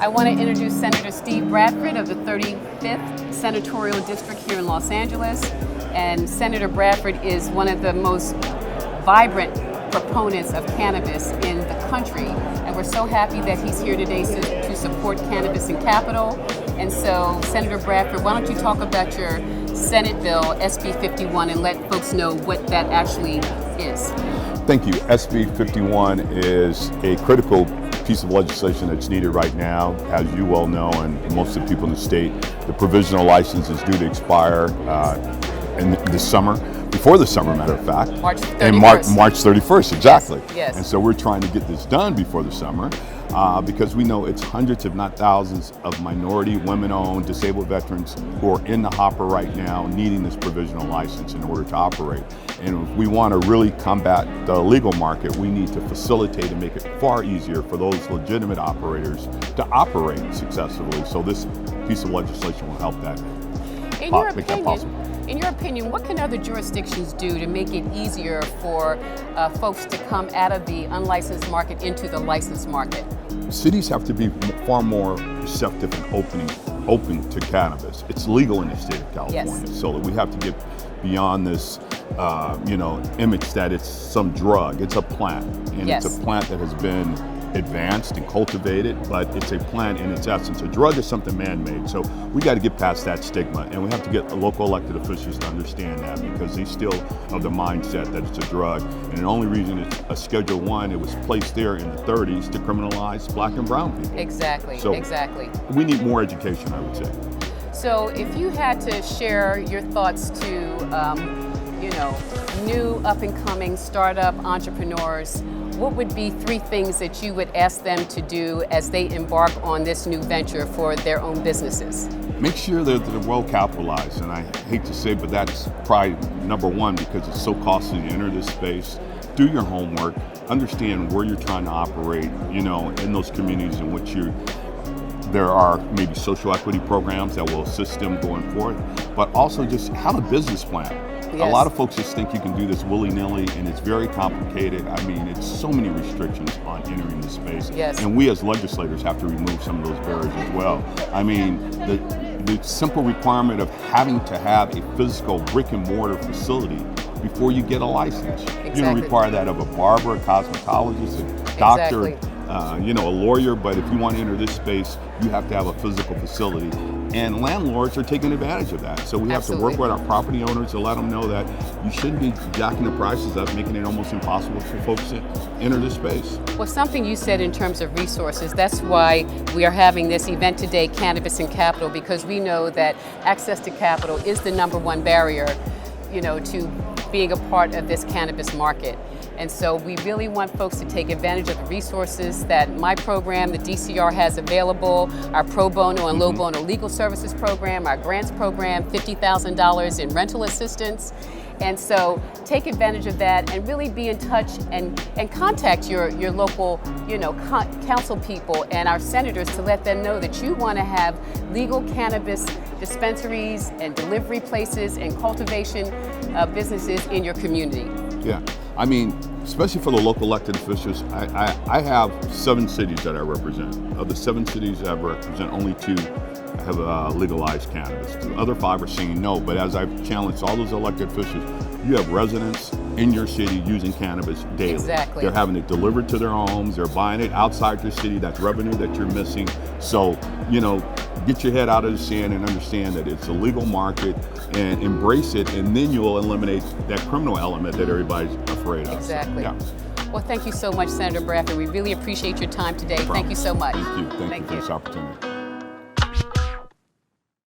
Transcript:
I want to introduce Senator Steve Bradford of the 35th Senatorial District here in Los Angeles. And Senator Bradford is one of the most vibrant proponents of cannabis in the country. And we're so happy that he's here today to support Cannabis in Capitol. And so, Senator Bradford, why don't you talk about your Senate bill, SB 51, and let folks know what that actually is. Thank you. SB 51 is a critical piece of legislation that's needed right now. As you well know, and most of the people in the state, the provisional license is due to expire in the summer, before the summer, matter of fact. March 31st. And March 31st, exactly. Yes. And so we're trying to get this done before the summer because we know it's hundreds, if not thousands, of minority, women-owned, disabled veterans who are in the hopper right now needing this provisional license in order to operate. And if we want to really combat the illegal market, we need to facilitate and make it far easier for those legitimate operators to operate successfully. So this piece of legislation will help that. Make that possible. In your opinion, what can other jurisdictions do to make it easier for folks to come out of the unlicensed market into the licensed market? Cities have to be far more receptive and open to cannabis. It's legal in the state of California, yes. So we have to get beyond this, image that it's some drug. It's a plant, and yes. It's a plant that has been advanced and cultivated, but it's a plant in its essence. A drug is something man-made, so we got to get past that stigma, and we have to get local elected officials to understand that, because they still have the mindset that it's a drug, and the only reason it's a Schedule I, it was placed there in the 30s to criminalize black and brown people. Exactly, so exactly. We need more education, I would say. So if you had to share your thoughts to, new up-and-coming startup entrepreneurs, what would be 3 things that you would ask them to do as they embark on this new venture for their own businesses? Make sure that they're well capitalized, and I hate to say, but that's probably number one, because it's so costly to enter this space. Do your homework, understand where you're trying to operate, in those communities in which there are maybe social equity programs that will assist them going forward, but also just have a business plan. Yes. A lot of folks just think you can do this willy-nilly, and it's very complicated. I mean, it's so many restrictions on entering this space. Yes. And we as legislators have to remove some of those barriers as well. I mean, the simple requirement of having to have a physical brick and mortar facility before you get a license. Exactly. You don't require that of a barber, a cosmetologist, a doctor, exactly. A lawyer, but if you want to enter this space, you have to have a physical facility. And landlords are taking advantage of that. So we have Absolutely. to work with our property owners to let them know that you shouldn't be jacking the prices up, making it almost impossible for folks to enter this space. Well, something you said in terms of resources, that's why we are having this event today, Cannabis in Capitol, because we know that access to capital is the #1 barrier, to being a part of this cannabis market. And so we really want folks to take advantage of the resources that my program, the DCR, has available, our pro bono and low bono legal services program, our grants program, $50,000 in rental assistance. And so take advantage of that and really be in touch and contact your local, council people and our senators to let them know that you want to have legal cannabis dispensaries and delivery places and cultivation businesses in your community. Yeah, I mean, especially for the local elected officials, I have 7 cities that I represent. Of the 7 cities that I represent, only 2 have legalized cannabis. The other 5 are saying no, but as I've challenged all those elected officials, you have residents in your city using cannabis daily. Exactly. They're having it delivered to their homes, they're buying it outside your city, that's revenue that you're missing. So, get your head out of the sand and understand that it's a legal market and embrace it, and then you'll eliminate that criminal element that everybody's afraid of. Exactly. So, yeah. Well, thank you so much, Senator Bradford. We really appreciate your time today. No problem. Thank you so much. Thank you. Thank you for this opportunity.